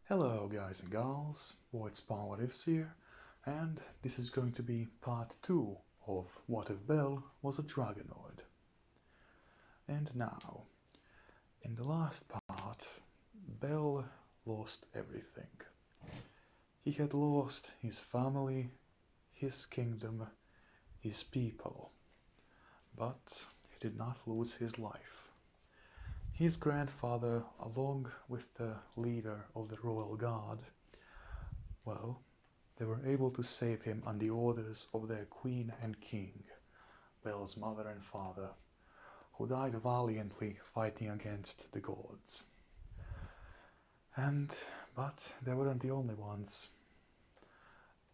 Hello guys and gals, Void Spawn What Ifs here, and this is going to be part 2 of What If Bell Was a Dragonoid. And now, in the last part, Bell lost everything. He had lost his family, his kingdom, his people, but he did not lose his life. His grandfather, along with the leader of the royal guard, well, they were able to save him on the orders of their queen and king, Bell's mother and father, who died valiantly fighting against the gods. But they weren't the only ones.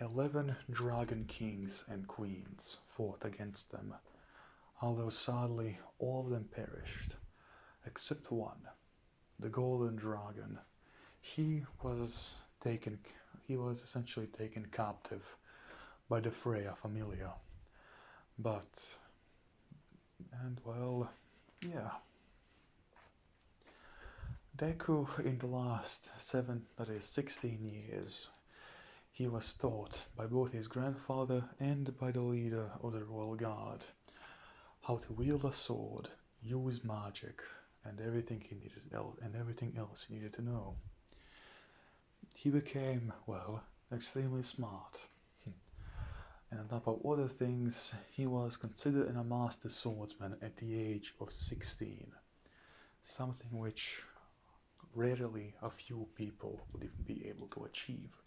11 dragon kings and queens fought against them, although sadly all of them perished, except one, the golden dragon. He was essentially taken captive by the Freya familia. Deku, in the last 16 years, he was taught by both his grandfather and by the leader of the royal guard how to wield a sword, use magic, and everything else he needed to know. He became, extremely smart. And on top of other things, he was considered a master swordsman at the age of 16. Something which rarely a few people would even be able to achieve.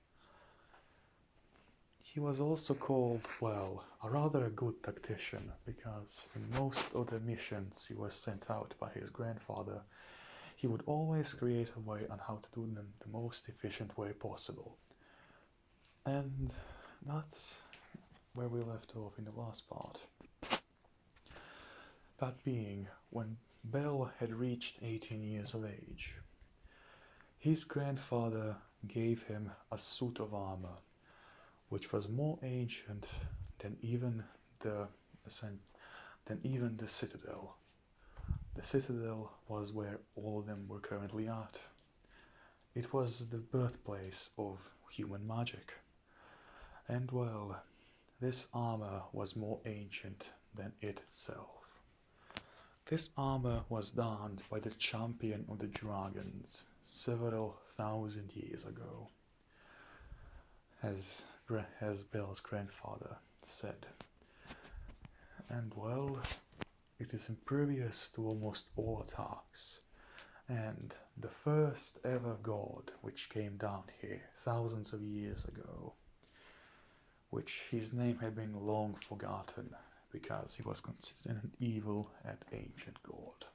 He was also called, a rather good tactician, because in most of the missions he was sent out by his grandfather, he would always create a way on how to do them the most efficient way possible. And that's where we left off in the last part. That being, when Bell had reached 18 years of age, his grandfather gave him a suit of armor, which was more ancient than even the Citadel. The Citadel was where all of them were currently at. It was the birthplace of human magic. And this armor was more ancient than it itself. This armor was donned by the champion of the dragons several thousand years ago, as Bell's grandfather said. And it is impervious to almost all attacks. And the first ever god which came down here thousands of years ago, which his name had been long forgotten because he was considered an evil and ancient god.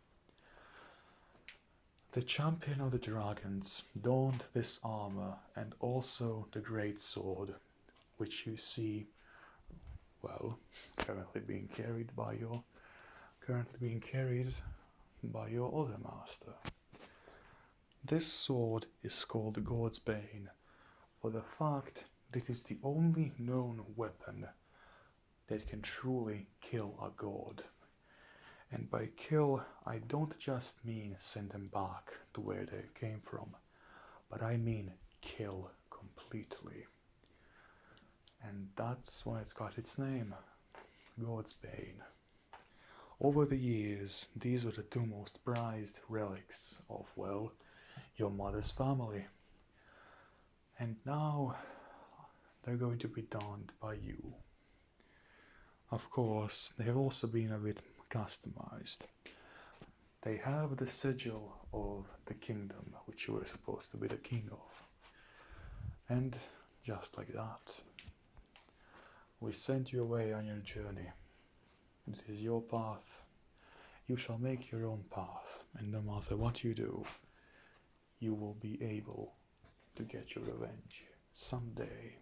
The champion of the dragons donned this armor and also the great sword, which you see, currently being carried by your other master. This sword is called the God's Bane for the fact that it is the only known weapon that can truly kill a god. And by kill, I don't just mean send them back to where they came from, but I mean kill completely. And that's why it's got its name, God's Bane. Over the years, these were the two most prized relics of, your mother's family. And now they're going to be donned by you. Of course, they have also been a bit customized. They have the sigil of the kingdom, which you were supposed to be the king of. And just like that, we send you away on your journey. It is your path. You shall make your own path, and no matter what you do, you will be able to get your revenge someday.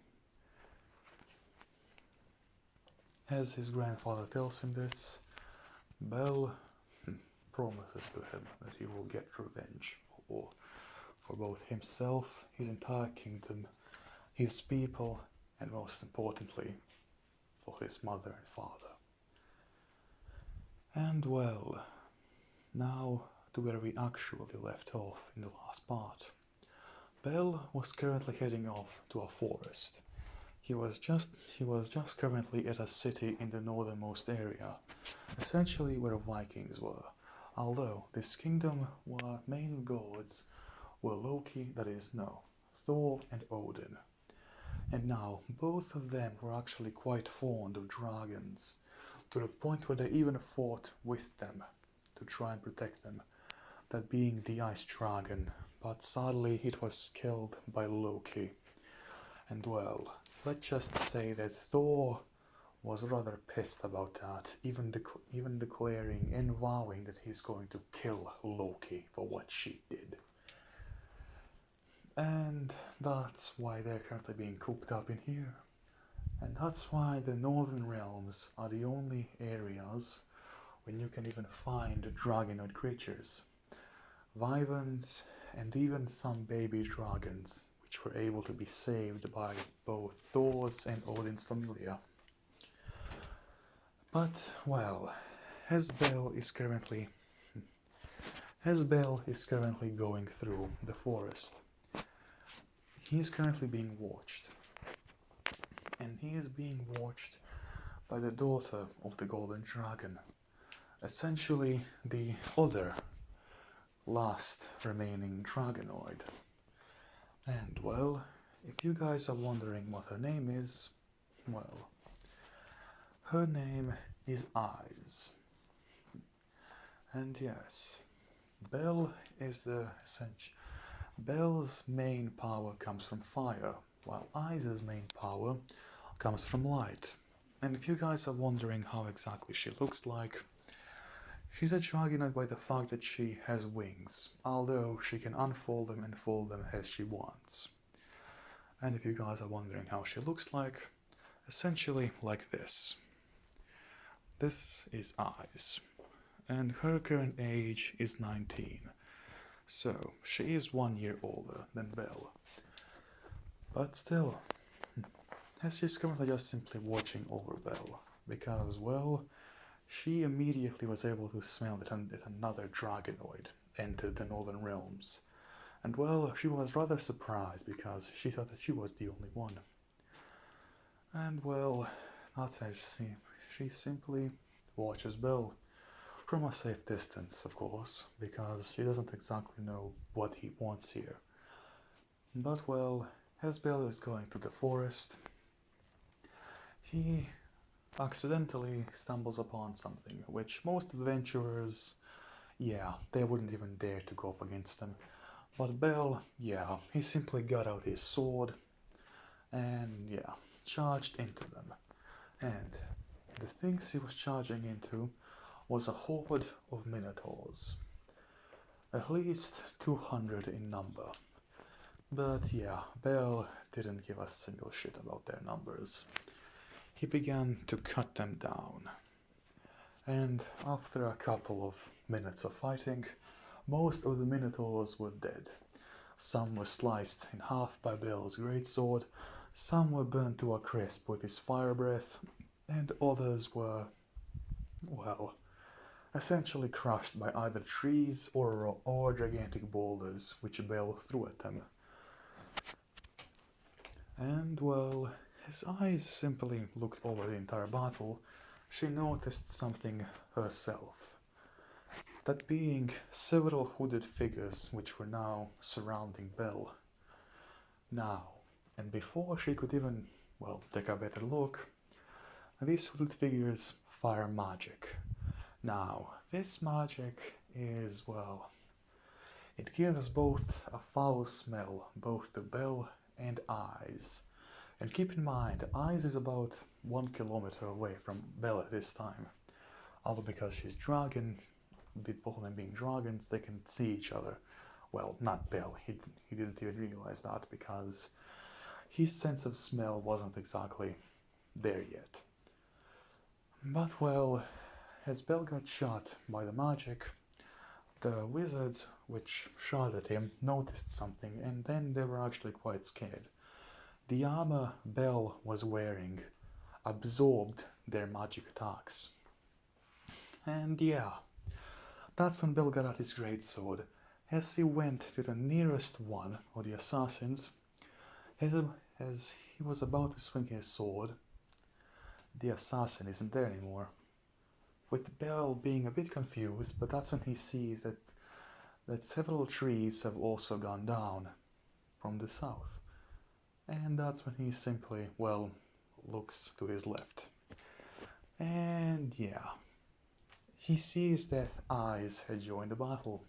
As his grandfather tells him this, Bell promises to him that he will get revenge for both himself, his entire kingdom, his people, and most importantly, for his mother and father. And now to where we actually left off in the last part. Bell was currently heading off to a forest. He was just currently at a city in the northernmost area, essentially where Vikings were. Although this kingdom were main gods were Loki, that is no, Thor and Odin. And now both of them were actually quite fond of dragons, to the point where they even fought with them to try and protect them, that being the ice dragon, but sadly it was killed by Loki. And well, let's just say that Thor was rather pissed about that, even declaring and vowing that he's going to kill Loki for what she did. And that's why they're currently being cooped up in here. And that's why the Northern Realms are the only areas when you can even find Dragonoid creatures. Wyverns and even some baby dragons, which were able to be saved by both Thor's and Odin's familia. But, well, Hezbel is currently going through the forest. He is currently being watched. And he is being watched by the daughter of the Golden Dragon. Essentially the other last remaining Dragonoid. And well, if you guys are wondering what her name is, well, her name is Eyes. And yes, Bell is the essential. Bell's main power comes from fire, while Eyes' main power comes from light. And if you guys are wondering how exactly she looks like, she's a Dragonoid by the fact that she has wings, although she can unfold them and fold them as she wants. And if you guys are wondering how she looks like, essentially like this. This is Eyes, and her current age is 19, so she is 1 year older than Belle. But still, she's currently just simply watching over Belle, because, well, she immediately was able to smell that another Dragonoid entered the Northern Realms. And well, she was rather surprised because she thought that she was the only one. And well, that's how she simply watches Belle. From a safe distance, of course, because she doesn't exactly know what he wants here. But well, as Belle is going to the forest, he accidentally stumbles upon something which most adventurers, yeah, they wouldn't even dare to go up against them. But Bell, yeah, he simply got out his sword and, yeah, charged into them. And the things he was charging into was a horde of minotaurs. At least 200 in number. But yeah, Bell didn't give a single shit about their numbers. He began to cut them down. And after a couple of minutes of fighting, most of the minotaurs were dead. Some were sliced in half by Bell's greatsword, some were burnt to a crisp with his fire breath, and others were, well, essentially crushed by either trees or gigantic boulders which Bell threw at them. And well, his eyes simply looked over the entire battle. She noticed something herself. That being several hooded figures which were now surrounding Bell. Now, and before she could even, well, take a better look, these hooded figures fire magic. Now, this magic is, well, it gives both a foul smell, both to Bell and Eyes. And keep in mind, Eyes is about 1 kilometer away from Bell at this time. Although because she's dragon, with both of them being dragons, they can see each other. Well, not Bell, he didn't even realize that because his sense of smell wasn't exactly there yet. But well, as Bell got shot by the magic, the wizards which shot at him noticed something, and then they were actually quite scared. The armor Bell was wearing absorbed their magic attacks. And yeah, that's when Bell got out his greatsword As he went to the nearest one of the assassins, as he was about to swing his sword, the assassin isn't there anymore. With Bell being a bit confused, but that's when he sees that several trees have also gone down from the south. And that's when he simply, well, looks to his left. And yeah, he sees that Eyes had joined the battle.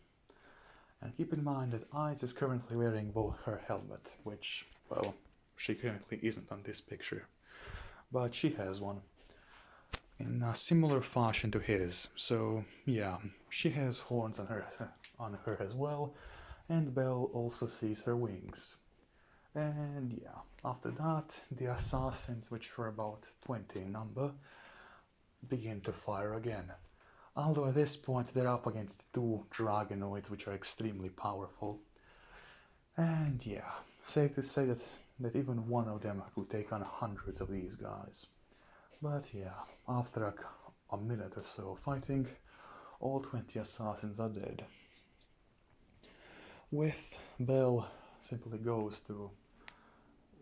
And keep in mind that Eyes is currently wearing both her helmet, which, well, she currently isn't on this picture. But she has one in a similar fashion to his, so yeah, she has horns on her as well, and Belle also sees her wings. And yeah, after that, the assassins, which were about 20 in number, begin to fire again. Although at this point they're up against two Dragonoids, which are extremely powerful. And yeah, safe to say that even one of them could take on hundreds of these guys. But yeah, after a minute or so of fighting, all 20 assassins are dead. With Bell simply goes to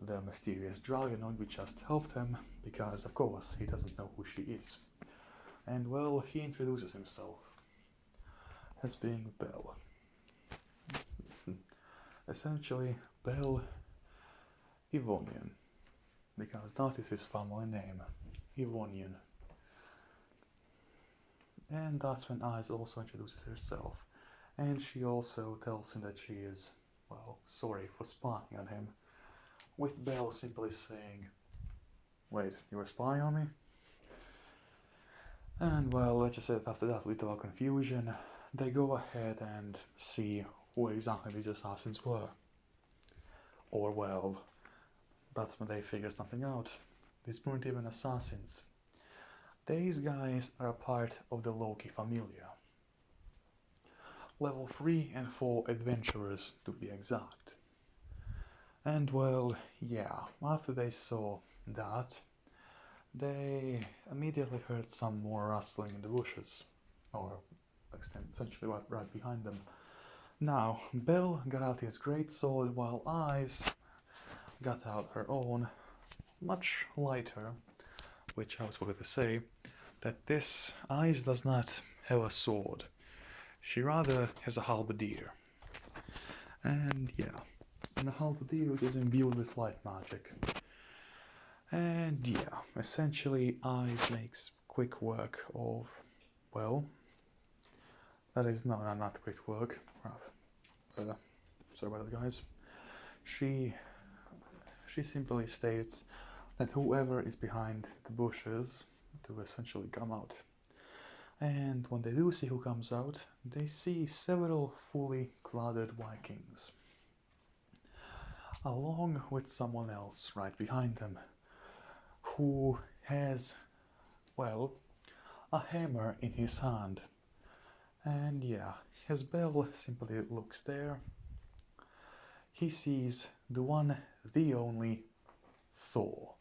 the mysterious Dragonoid which just helped him, because of course he doesn't know who she is. And well, he introduces himself as being Bell. Essentially, Bell Evonian, because that is his family name, Evonian. And that's when Eyes also introduces herself, and she also tells him that she is, well, sorry for spying on him, with Bell simply saying, "Wait, you were spying on me?" And well, let's just say that after that little confusion, they go ahead and see who exactly these assassins were. Or well, that's when they figure something out. These weren't even assassins. These guys are a part of the Loki Familia. Level 3 and 4 adventurers to be exact. And well, yeah, after they saw that, they immediately heard some more rustling in the bushes, or essentially right behind them. Now, Bell got out his great sword while Eyes got out her own, much lighter, which I was going to say, that this Eyes does not have a sword. She rather has a halberdier. And yeah, and the halberdier is imbued with light magic. And yeah, essentially Eyes makes quick work of, well, that is not quick work. Sorry about that, guys. She simply states that whoever is behind the bushes to essentially come out. And when they do see who comes out, they see several fully clad Vikings, along with someone else right behind them, who has, well, a hammer in his hand. And yeah, as Bell simply looks there, he sees the one, the only Thor.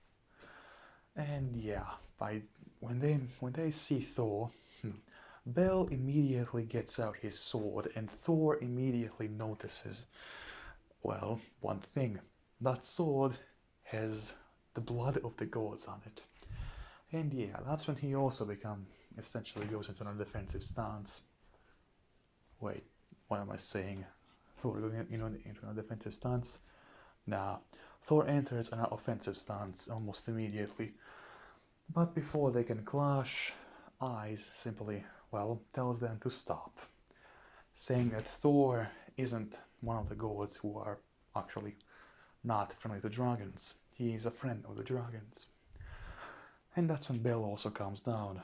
And yeah, when they see Thor, Bell immediately gets out his sword, and Thor immediately notices, well, one thing. That sword has the blood of the gods on it. And yeah, that's when he also essentially goes into a defensive stance. Wait, what am I saying? Thor going into a defensive stance? Nah, Thor enters an offensive stance almost immediately. But before they can clash, Eyes simply, well, tells them to stop, saying that Thor isn't one of the gods who are actually not friendly to dragons. He is a friend of the dragons. And that's when Bell also comes down.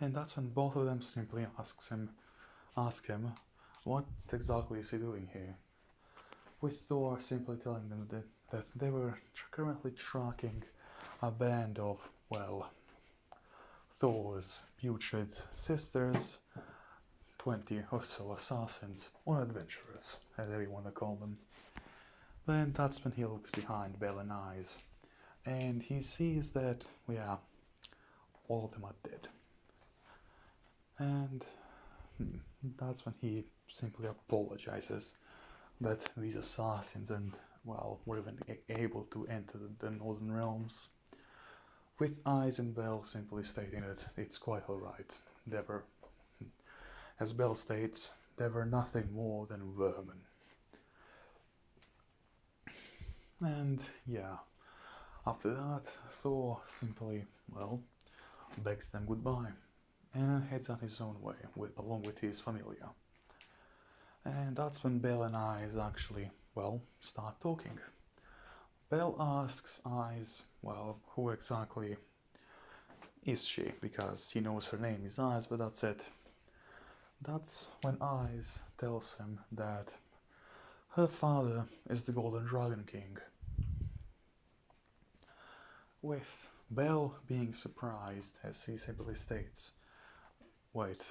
And that's when both of them simply ask him, what exactly is he doing here? With Thor simply telling them that they were currently tracking a band of, well, Thor's putrid sisters, 20 or so assassins, or adventurers, as you want to call them. Then that's when he looks behind Bell and Eyes, and he sees that, yeah, all of them are dead. And that's when he simply apologizes that these assassins and, well, were even able to enter the Northern Realms, with Eyes and Bell simply stating that it's quite alright. They were, as Bell states, they were nothing more than vermin. And yeah, after that, Thor simply, well, begs them goodbye and heads on his own way, along with his familia. And that's when Bell and Eyes actually, well, start talking. Bell asks Eyes, well, who exactly is she, because he knows her name is Eyes, but that's it. That's when Eyes tells him that her father is the Golden Dragon King, with Bell being surprised as he simply states, wait,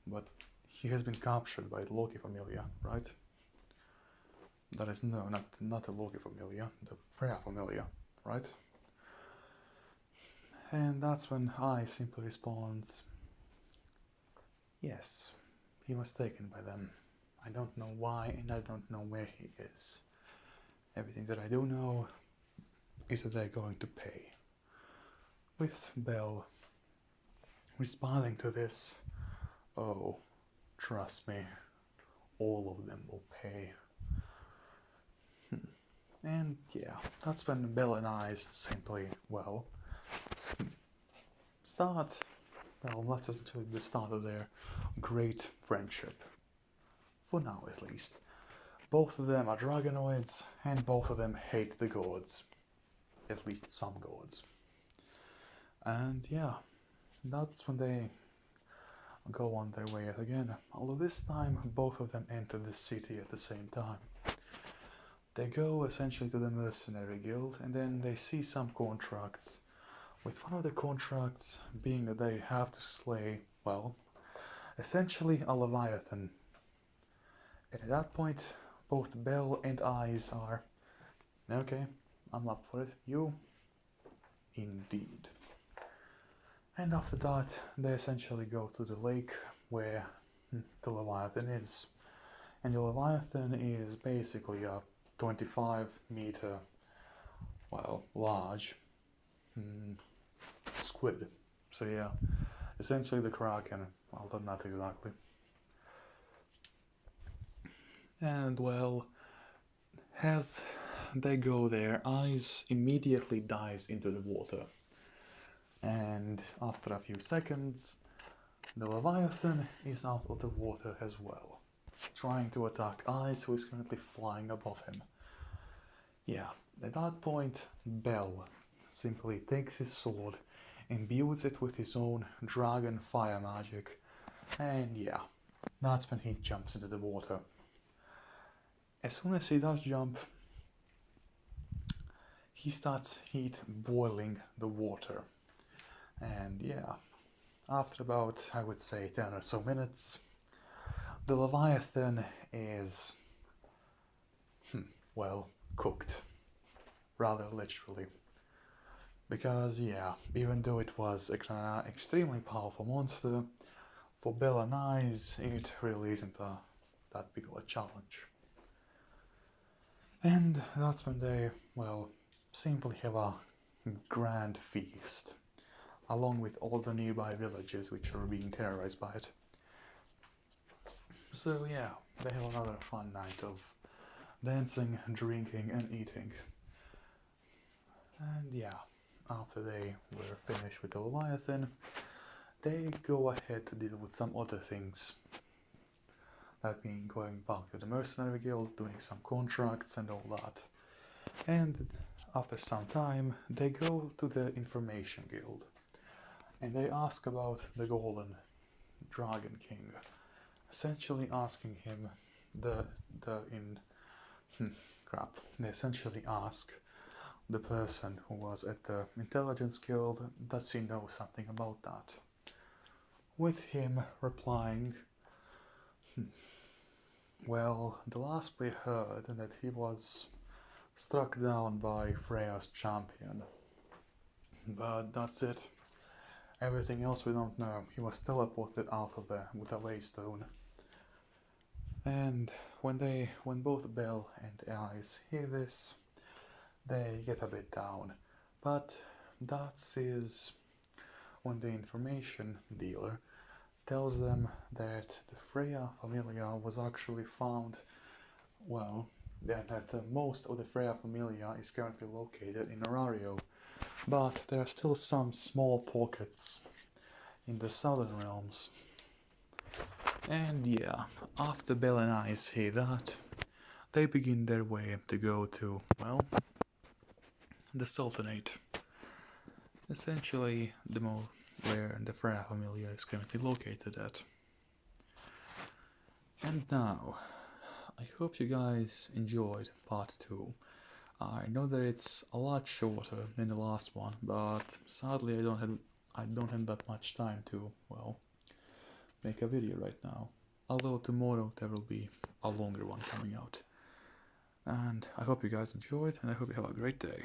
but he has been captured by the Loki familia, right? That is, no, not the Loki familia, the Freya familia, right? And that's when I simply responds, yes, he was taken by them. I don't know why and I don't know where he is. Everything that I do know is that they're going to pay. With Bell responding to this, oh, trust me, all of them will pay. And yeah, that's when Bell and Eyes simply, well, start, well, that's essentially the start of their great friendship. For now, at least. Both of them are Dragonoids, and both of them hate the gods. At least some gods. And yeah, that's when they go on their way again. Although this time, both of them enter the city at the same time. They go essentially to the mercenary guild, and then they see some contracts, with one of the contracts being that they have to slay, well, essentially a Leviathan. And at that point, both Bell and Eyes are, okay, I'm up for it. You? Indeed. And after that, they essentially go to the lake where the Leviathan is. And the Leviathan is basically a 25-meter, well, large squid. So yeah, essentially the Kraken, although not exactly. And well, as they go there, Eyes immediately dives into the water. And after a few seconds, the Leviathan is out of the water as well, trying to attack Eyes, who is currently flying above him. Yeah, at that point, Bell simply takes his sword, imbues it with his own dragon fire magic, and yeah, that's when he jumps into the water. As soon as he does jump, he starts heat boiling the water. And yeah, after about, I would say, 10 or so minutes, the Leviathan is, well, cooked. Rather literally. Because yeah, even though it was an extremely powerful monster, for Bell and Eyes, it really isn't that big of a challenge. And that's when they, well, simply have a grand feast, along with all the nearby villages which are being terrorized by it. So yeah, they have another fun night of dancing, drinking and eating. And yeah, after they were finished with the Leviathan, they go ahead to deal with some other things. That being going back to the Mercenary Guild, doing some contracts and all that. And after some time, they go to the Information Guild. And they ask about the Golden Dragon King. Essentially asking him they essentially ask the person who was at the Intelligence Guild, does he know something about that? With him replying, well, the last we heard that he was struck down by Freya's champion. But that's it. Everything else we don't know. He was teleported out of there with a waystone. And when both Belle and Alice hear this, they get a bit down. But that is when the information dealer tells them that the Freya Familia was actually found, well, that most of the Freya Familia is currently located in Arario, but there are still some small pockets in the southern realms. And yeah, after Belle and I see that, they begin their way to go to, well, the Sultanate. Essentially, where the Freya Familia is currently located at. And now, I hope you guys enjoyed part 2. I know that it's a lot shorter than the last one, but sadly I don't have that much time to, well, make a video right now. Although tomorrow there will be a longer one coming out. And I hope you guys enjoyed, and I hope you have a great day.